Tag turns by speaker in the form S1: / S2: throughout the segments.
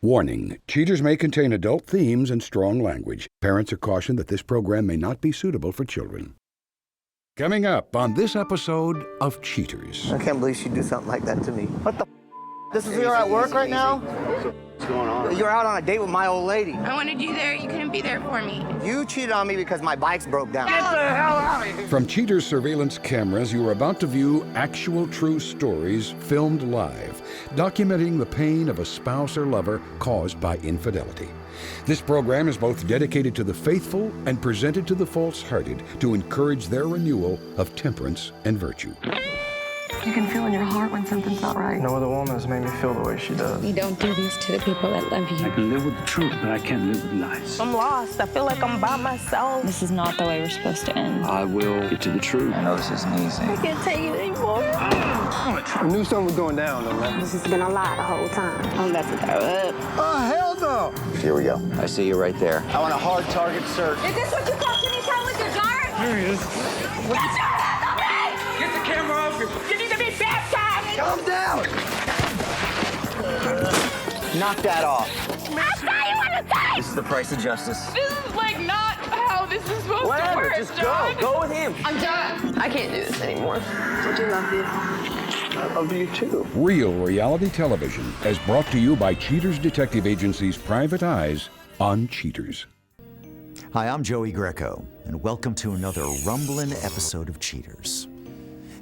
S1: Warning, cheaters may contain adult themes and strong language. Parents are cautioned that this program may not be suitable for children. Coming up on this episode of Cheaters.
S2: I can't believe she'd do something like that to me. What the This is you're at work right now?
S3: What's going on?
S2: You're out on a date with my old lady.
S4: I wanted you there. You couldn't be there for me.
S2: You cheated on me because my bike's broke down.
S3: Get the hell out of here!
S1: From Cheaters surveillance cameras, you are about to view actual true stories filmed live, documenting the pain of a spouse or lover caused by infidelity. This program is both dedicated to the faithful and presented to the false-hearted to encourage their renewal of temperance and virtue.
S5: You can feel in your heart when something's not right.
S6: No other woman has made me feel the way she does.
S4: You don't do this to the people that love you.
S3: I can live with the truth, but I can't live with lies.
S5: I'm lost. I feel like I'm by myself.
S7: This is not the way we're supposed to end.
S3: I will get to the truth.
S2: I know this isn't easy.
S5: I can't take it anymore.
S6: I knew something was going down, though, man.
S5: This has been a lie the whole time.
S4: I'm about to throw up.
S6: Oh, hell no!
S2: Here we go. I see you right there. I want a hard target search.
S4: Is this what you call any time with your dart?
S6: There he is.
S4: Get your hands on me!
S3: Get the camera off you!
S4: You need to be baptized!
S2: Calm down. Knock that off.
S4: I saw you on the tape!
S2: This is the price of justice.
S4: This is like not how this is supposed to
S2: Whatever,
S4: work,
S2: just
S4: John.
S2: go. Go with him.
S4: I'm done. I can't do this anymore. I do love you.
S6: I love you, too.
S1: Real reality television is brought to you by Cheaters Detective Agency's Private Eyes on Cheaters.
S8: Hi, I'm Joey Greco, and welcome to another rumbling episode of Cheaters.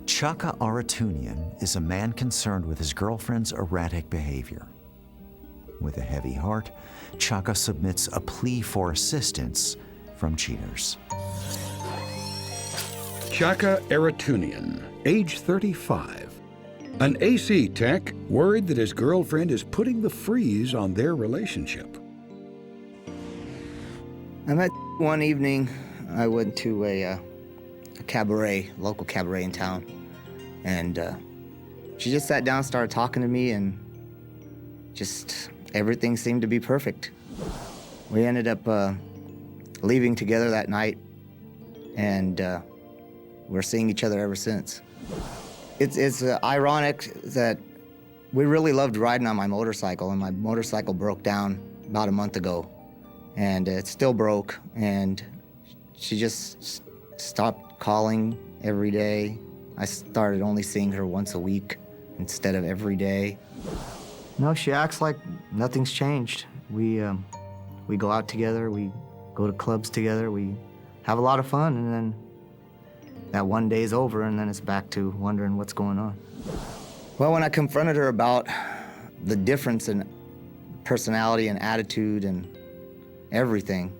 S8: Chaka Aratoonian is a man concerned with his girlfriend's erratic behavior. With a heavy heart, Chaka submits a plea for assistance from Cheaters.
S1: Chaka Aratoonian, age 35. An AC tech worried that his girlfriend is putting the freeze on their relationship.
S2: I met one evening. I went to a cabaret, local cabaret in town. And she just sat down, started talking to me, and just everything seemed to be perfect. We ended up leaving together that night, and we're seeing each other ever since. It's ironic that we really loved riding on my motorcycle, and my motorcycle broke down about a month ago, and it still broke, and she just stopped calling every day. I started only seeing her once a week instead of every day. No, she acts like nothing's changed. We go out together, we go to clubs together, we have a lot of fun, and then that one day's over, and then it's back to wondering what's going on. Well, when I confronted her about the difference in personality and attitude and everything,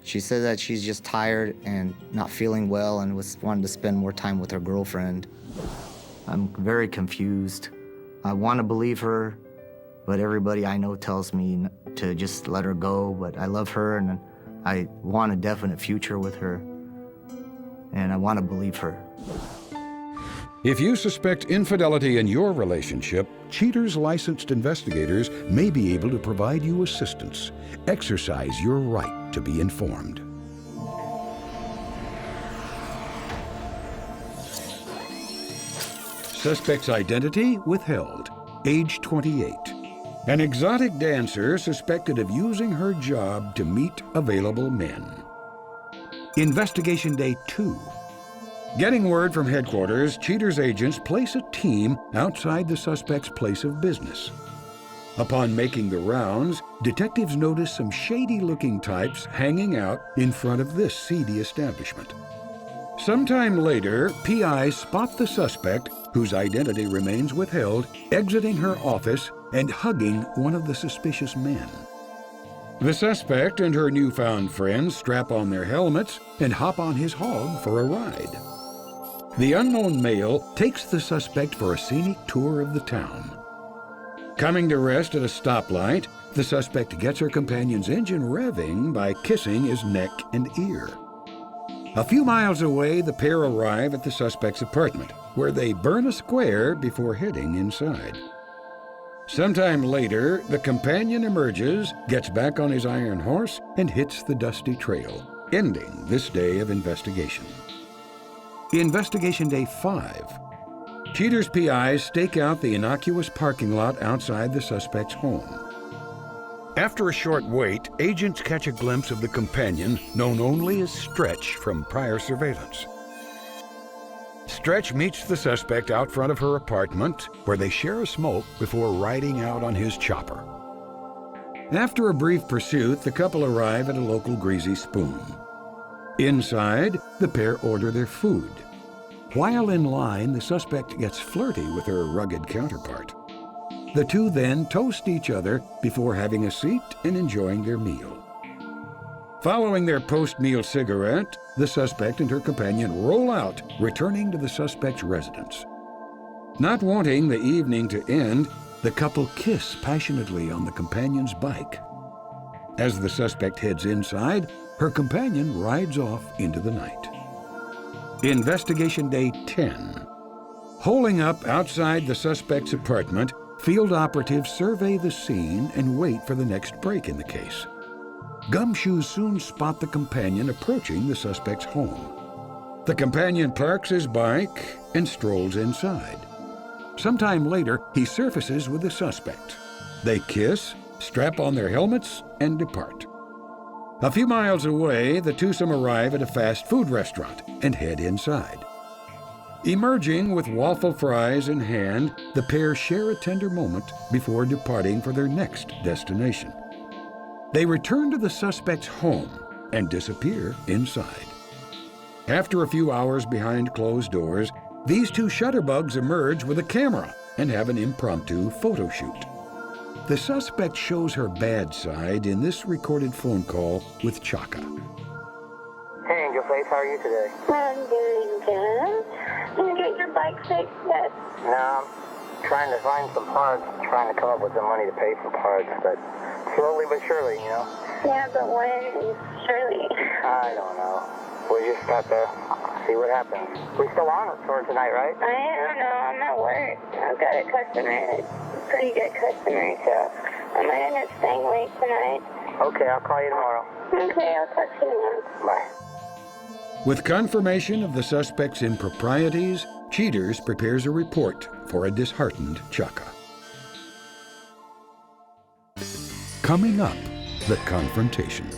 S2: she said that she's just tired and not feeling well and was wanting to spend more time with her girlfriend. I'm very confused. I want to believe her, but everybody I know tells me to just let her go. But I love her, and I want a definite future with her, and I want to believe her.
S1: If you suspect infidelity in your relationship, Cheaters licensed investigators may be able to provide you assistance. Exercise your right to be informed. Suspect's identity withheld. Age 28. An exotic dancer suspected of using her job to meet available men. Investigation Day 2. Getting word from headquarters, Cheaters agents place a team outside the suspect's place of business. Upon making the rounds, detectives notice some shady-looking types hanging out in front of this seedy establishment. Sometime later, PIs spot the suspect, whose identity remains withheld, exiting her office and hugging one of the suspicious men. The suspect and her newfound friends strap on their helmets and hop on his hog for a ride. The unknown male takes the suspect for a scenic tour of the town. Coming to rest at a stoplight, the suspect gets her companion's engine revving by kissing his neck and ear. A few miles away, the pair arrive at the suspect's apartment, where they burn a square before heading inside. Sometime later, the companion emerges, gets back on his iron horse, and hits the dusty trail, ending this day of investigation. Investigation Day 5. Cheaters PIs stake out the innocuous parking lot outside the suspect's home. After a short wait, agents catch a glimpse of the companion known only as Stretch from prior surveillance. Stretch meets the suspect out front of her apartment, where they share a smoke before riding out on his chopper. After a brief pursuit, the couple arrive at a local Greasy Spoon. Inside, the pair order their food. While in line, the suspect gets flirty with her rugged counterpart. The two then toast each other before having a seat and enjoying their meal. Following their post-meal cigarette, the suspect and her companion roll out, returning to the suspect's residence. Not wanting the evening to end, the couple kiss passionately on the companion's bike. As the suspect heads inside, her companion rides off into the night. Investigation Day 10. Holing up outside the suspect's apartment, field operatives survey the scene and wait for the next break in the case. Gumshoes soon spot the companion approaching the suspect's home. The companion parks his bike and strolls inside. Sometime later, he surfaces with the suspect. They kiss, strap on their helmets, and depart. A few miles away, the twosome arrive at a fast food restaurant and head inside. Emerging with waffle fries in hand, the pair share a tender moment before departing for their next destination. They return to the suspect's home and disappear inside. After a few hours behind closed doors, these two shutterbugs emerge with a camera and have an impromptu photo shoot. The suspect shows her bad side in this recorded phone call with Chaka.
S2: Hey, Angel Face, how are you today?
S5: I'm doing good. Did you get your bike fixed yet?
S2: No, I'm trying to find some parts, trying to come up with some money to pay for parts, but slowly but surely, you know?
S5: Yeah, but when? Surely.
S2: I don't know. We just got to see what happens. We still on it for tonight, right?
S5: I don't know. I'm at work. I've got a customer, pretty good customer, so I might end up staying late tonight.
S2: Okay, I'll call you tomorrow.
S5: Okay, I'll talk to you tomorrow.
S2: Bye.
S1: With confirmation of the suspect's improprieties, Cheaters prepares a report for a disheartened Chaka. Coming up, the confrontation.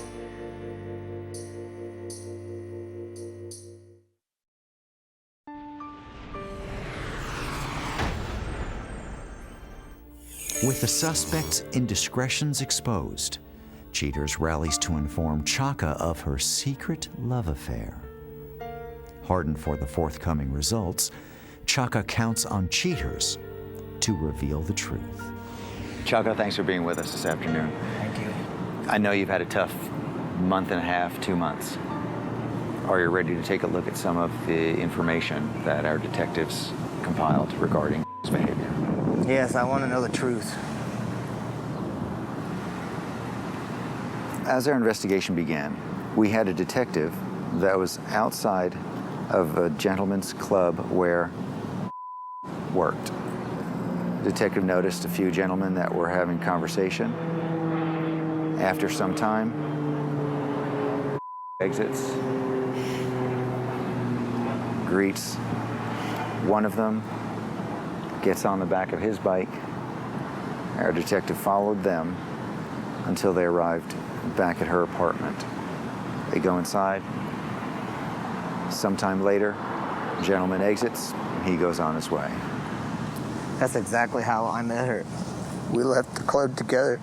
S8: With the suspect's indiscretions exposed, Cheaters rallies to inform Chaka of her secret love affair. Hardened for the forthcoming results, Chaka counts on Cheaters to reveal the truth.
S9: Chaka, thanks for being with us this afternoon.
S2: Thank you.
S9: I know you've had a tough month and a half, 2 months. Are you ready to take a look at some of the information that our detectives compiled regarding his behavior?
S2: Yes, I want to know the truth.
S9: As our investigation began, we had a detective that was outside of a gentleman's club where worked. Detective noticed a few gentlemen that were having conversation. After some time, exits, greets one of them, gets on the back of his bike. Our detective followed them until they arrived back at her apartment. They go inside. Sometime later, the gentleman exits, he goes on his way.
S2: That's exactly how I met her. We left the club together.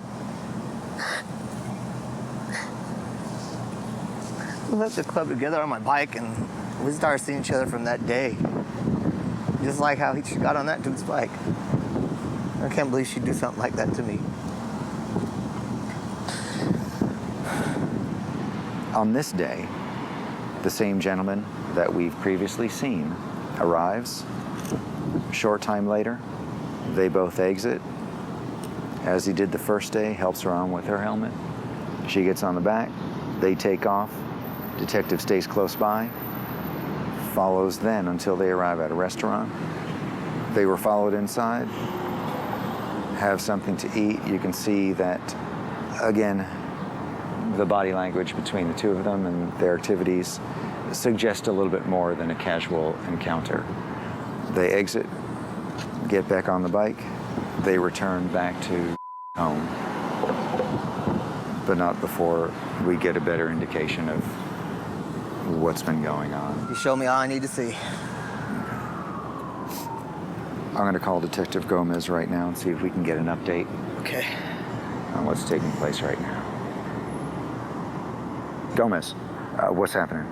S2: We left the club together on my bike, and we started seeing each other from that day. Just like how he got on that dude's bike. I can't believe she'd do something like that to me.
S9: On this day, the same gentleman that we've previously seen arrives. A short time later, they both exit. As he did the first day, helps her on with her helmet. She gets on the back, they take off. Detective stays close by, follows then until they arrive at a restaurant. They were followed inside, have something to eat. You can see that, again, the body language between the two of them and their activities suggest a little bit more than a casual encounter. They exit, get back on the bike, they return back to home. but not before we get a better indication of what's been going on.
S2: You show me all I need to see.
S9: I'm going to call Detective Gomez right now and see if we can get an update
S2: Okay.
S9: on what's taking place right now. Gomez, what's happening?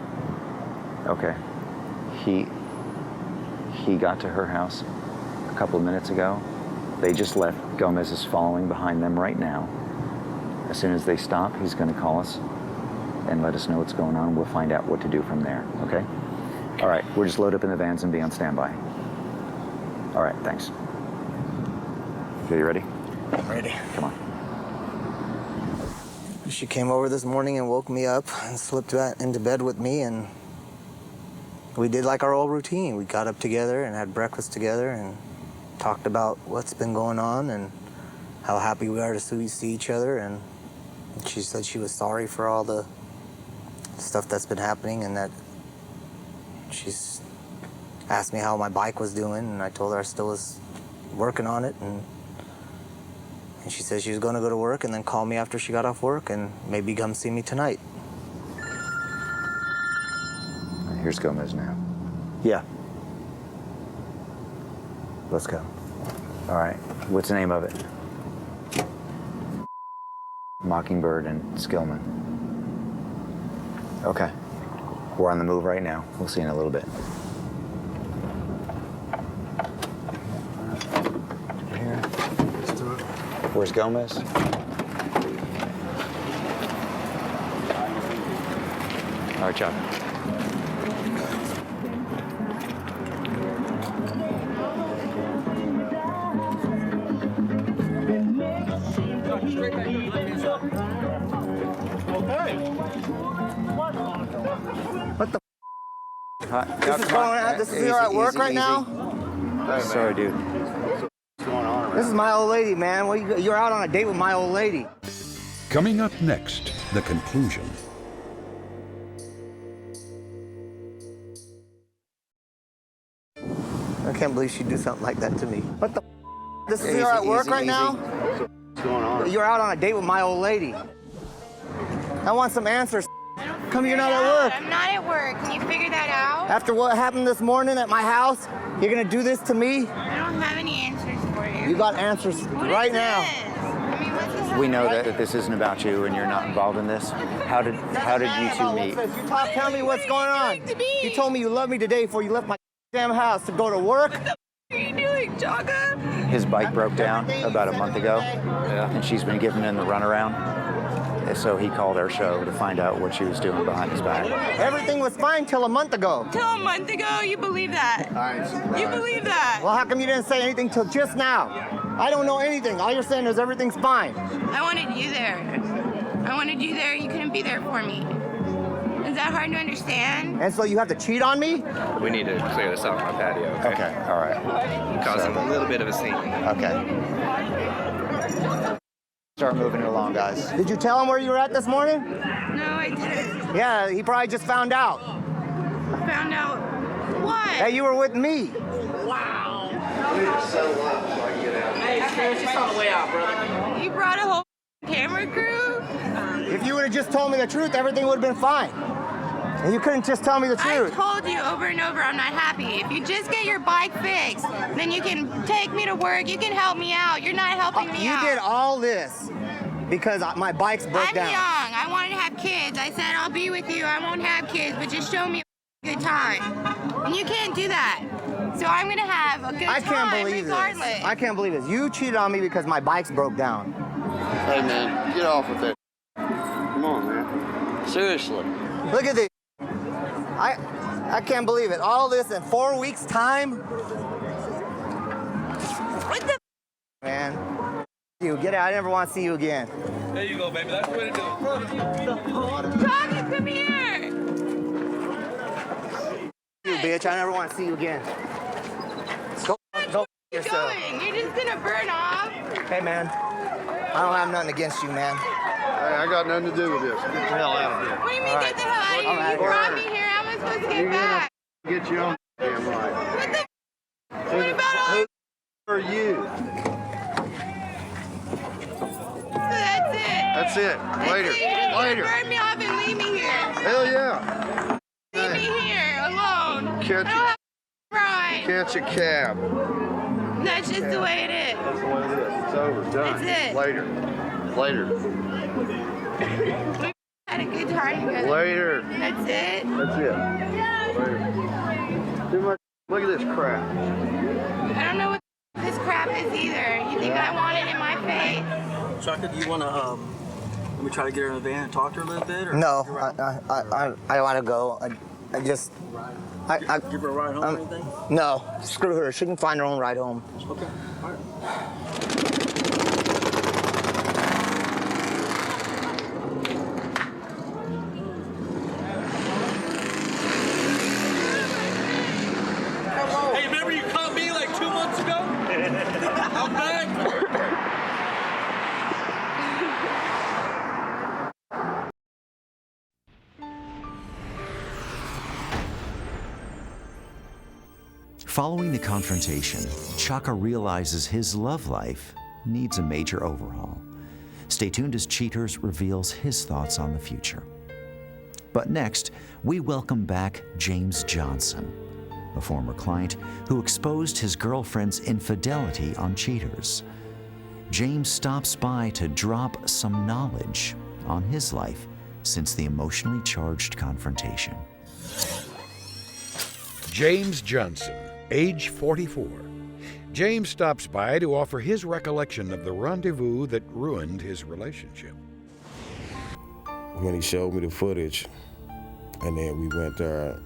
S9: Okay. He got to her house a couple of minutes ago. They just left. Gomez is following behind them right now. As soon as they stop, he's going to call us and let us know what's going on. We'll find out what to do from there, okay? All right, we'll just load up in the vans and be on standby. All right, thanks. Okay, you ready?
S2: I'm ready.
S9: Come on.
S2: She came over this morning and woke me up and slipped into bed with me, and we did like our old routine. We got up together and had breakfast together and talked about what's been going on and how happy we are to see each other. And she said she was sorry for all the stuff that's been happening, and that she's asked me how my bike was doing, and I told her I still was working on it. And she said she was going to go to work and then call me after she got off work and maybe come see me tonight.
S9: Here's Gomez now.
S2: Yeah.
S9: Let's go. All right, what's the name of it? Mockingbird and Skillman. Okay, we're on the move right now. We'll see you in a little bit. Here. Where's Gomez? All right, Chaka.
S2: What the
S9: Hi.
S2: This is going on. This is here at work right now?
S9: Sorry, dude.
S2: This is my old lady, man. You're out on a date with my old lady.
S1: Coming up next, the conclusion.
S2: I can't believe she'd do something like that to me. What the This is here at work right now?
S6: What's going on?
S2: You're out on a date with my old lady. I want some answers. Come you're not at work.
S5: I'm not at work. Can you figure that out?
S2: After what happened this morning at my house, you're gonna do this to me?
S5: I don't have any answers for you.
S2: You got answers
S5: What
S2: right
S5: is
S2: now.
S5: this? I mean, what's this?
S9: We know that this isn't about you and you're not involved in this. How did you two meet?
S2: You tell me what's going on.
S5: to me?
S2: You told me you loved me today before you left my damn house to go to work.
S5: What are you doing, Chaka?
S9: His bike broke down about a month ago, and she's been giving him the runaround. And so he called our show to find out what she was doing behind his back.
S2: Everything was fine till a month ago.
S5: Till a month ago, you believe that? You believe that?
S2: Well, how come you didn't say anything till just now? I don't know anything. All you're saying is everything's fine.
S5: I wanted you there. I wanted you there. You couldn't be there for me. Is that hard to understand?
S2: And so you have to cheat on me?
S10: We need to clear this out on the patio.
S9: Okay, all right.
S10: Causing a little bit of a scene.
S9: Okay. Start moving it along, guys.
S2: Did you tell him where you were at this morning?
S5: No, I didn't.
S2: Yeah, he probably just found out
S5: Found out what?
S2: that you were with me.
S5: Wow. You brought a whole camera crew?
S2: If you would have just told me the truth, everything would have been fine. And you couldn't just tell me the
S5: I
S2: truth.
S5: told you over and over I'm not happy. If you just get your bike fixed, then you can take me to work. You can help me out. You're not helping me out.
S2: You did all this because my bike's broke
S5: I'm
S2: down.
S5: young. I wanted to have kids. I said I'll be with you. I won't have kids, but just show me a good time. And you can't do that. So I'm gonna have a good
S2: I can't
S5: time
S2: believe
S5: regardless.
S2: this. I can't believe this. You cheated on me because my bike's broke down.
S6: Hey, man, get off with that. Come on, man. Seriously.
S2: Look at this. I can't believe it. All this in 4 weeks' time?
S5: What the?
S2: Man. You get out. I never want to see you again.
S10: There you go, baby. That's the way to do it.
S5: Chaka, come here.
S2: You bitch. I never want to see you again. Go yourself.
S5: Going. You're just gonna burn off.
S2: Hey, man. I don't have nothing against you, man.
S6: Hey, I got nothing to do with this. Get the hell out of here.
S5: What do you mean get the hell out of here? You brought me here. How am I supposed to get back?
S6: Get your own damn life.
S5: What the? What about all?
S6: Who are you?
S5: That's it.
S6: That's it.
S5: That's
S6: Later.
S5: it. You didn't
S6: Later.
S5: burn me off and leave me here.
S6: Hell yeah.
S5: Leave me here alone.
S6: Catch
S5: I don't have a ride.
S6: Catch a cab.
S5: That's just the way it is.
S6: That's the way it is. It's over. Done.
S5: That's it.
S6: Later. Later.
S5: We had a good time together.
S6: Later.
S5: That's it.
S6: That's it. Later. Too much. Look at this crap.
S5: I don't know what this crap is either. You think I want it in my face?
S11: Chaka, do you want to let me try to get her in the van and talk to her a little bit? Or
S2: No, I want to go. I just.
S11: Give her a ride home or anything?
S2: No, screw her. She can find her own ride home.
S11: Okay, all right. Hey, remember you caught me like 2 months ago? I'm back.
S8: Following the confrontation, Chaka realizes his love life needs a major overhaul. Stay tuned as Cheaters reveals his thoughts on the future. But next, we welcome back James Johnson, a former client who exposed his girlfriend's infidelity on Cheaters. James stops by to drop some knowledge on his life since the emotionally charged confrontation.
S1: James Johnson, age 44. James stops by to offer his recollection of the rendezvous that ruined his relationship.
S12: When he showed me the footage, and then we went there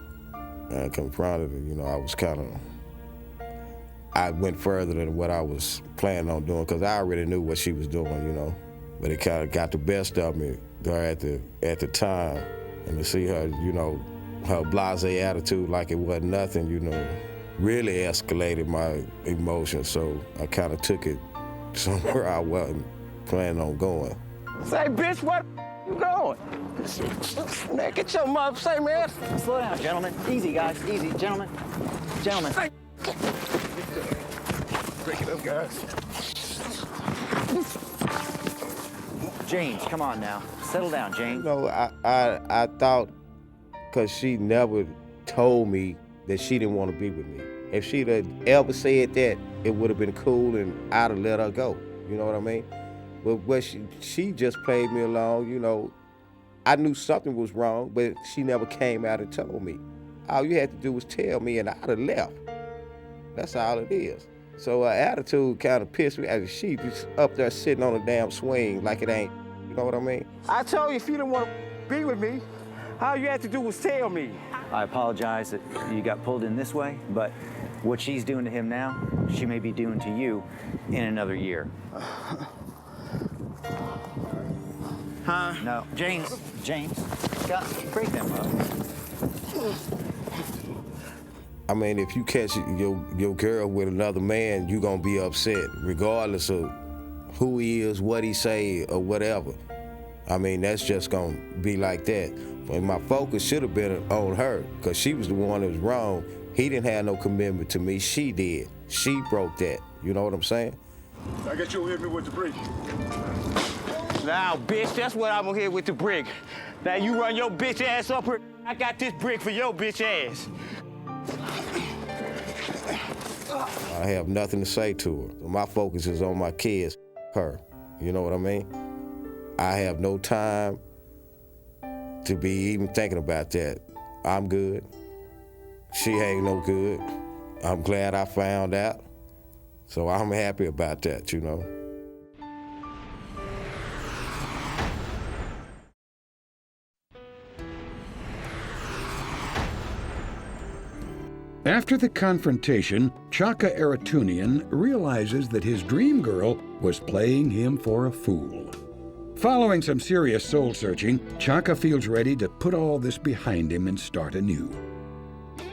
S12: and confronted her, I went further than what I was planning on doing, because I already knew what she was doing, But it kind of got the best of me there at the time, and to see her, her blasé attitude like it wasn't nothing, really escalated my emotions. So I kind of took it somewhere I wasn't planning on going.
S3: Say, bitch, what you going? Man, get your mother, say, man.
S11: Slow down, gentlemen. Easy, guys. Easy, gentlemen. Gentlemen.
S3: Break it up, guys.
S11: James, come on now. Settle down, James.
S12: I thought, because she never told me that she didn't want to be with me. If she'd have ever said that, it would have been cool and I'd have let her go. You know what I mean? But what she just played me along, I knew something was wrong, but she never came out and told me. All you had to do was tell me and I'd have left. That's all it is. So her attitude kind of pissed me out. She just up there sitting on a damn swing like it ain't, you know what I mean?
S3: I told you if you didn't want to be with me, all you had to do was tell me.
S11: I apologize that you got pulled in this way, but what she's doing to him now, she may be doing to you in another year.
S3: Huh?
S11: No, James, break them up.
S12: I mean, if you catch your girl with another man, you're gonna be upset, regardless of who he is, what he say, or whatever. I mean, that's just gonna be like that. But my focus should have been on her, because she was the one that was wrong. He didn't have no commitment to me, she did. She broke that, you know what I'm saying?
S6: I got you hit me with the brick.
S3: Now, bitch, that's what I'm gonna hit with the brick. Now, you run your bitch ass up here. I got this brick for your bitch ass.
S12: I have nothing to say to her. My focus is on my kids, her. You know what I mean? I have no time to be even thinking about that. I'm good. She ain't no good. I'm glad I found out. So I'm happy about that,
S1: After the confrontation, Chaka Aratoonian realizes that his dream girl was playing him for a fool. Following some serious soul-searching, Chaka feels ready to put all this behind him and start anew.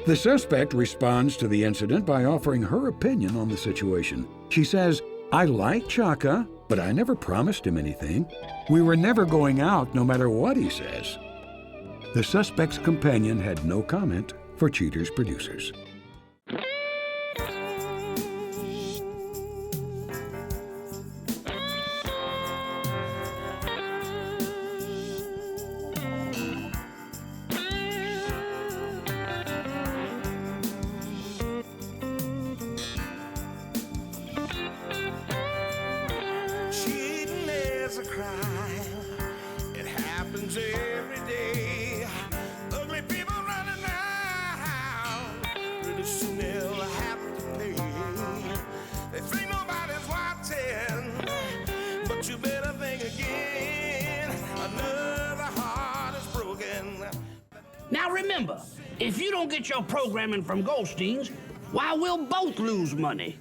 S1: The suspect responds to the incident by offering her opinion on the situation. She says, "I like Chaka, but I never promised him anything. We were never going out no matter what he says." The suspect's companion had no comment for Cheaters producers.
S13: you still have to pay. They think nobody's watching, but you better think again. Another heart is broken.
S14: Now remember, if you don't get your programming from Goldstein's, why, we'll both lose money.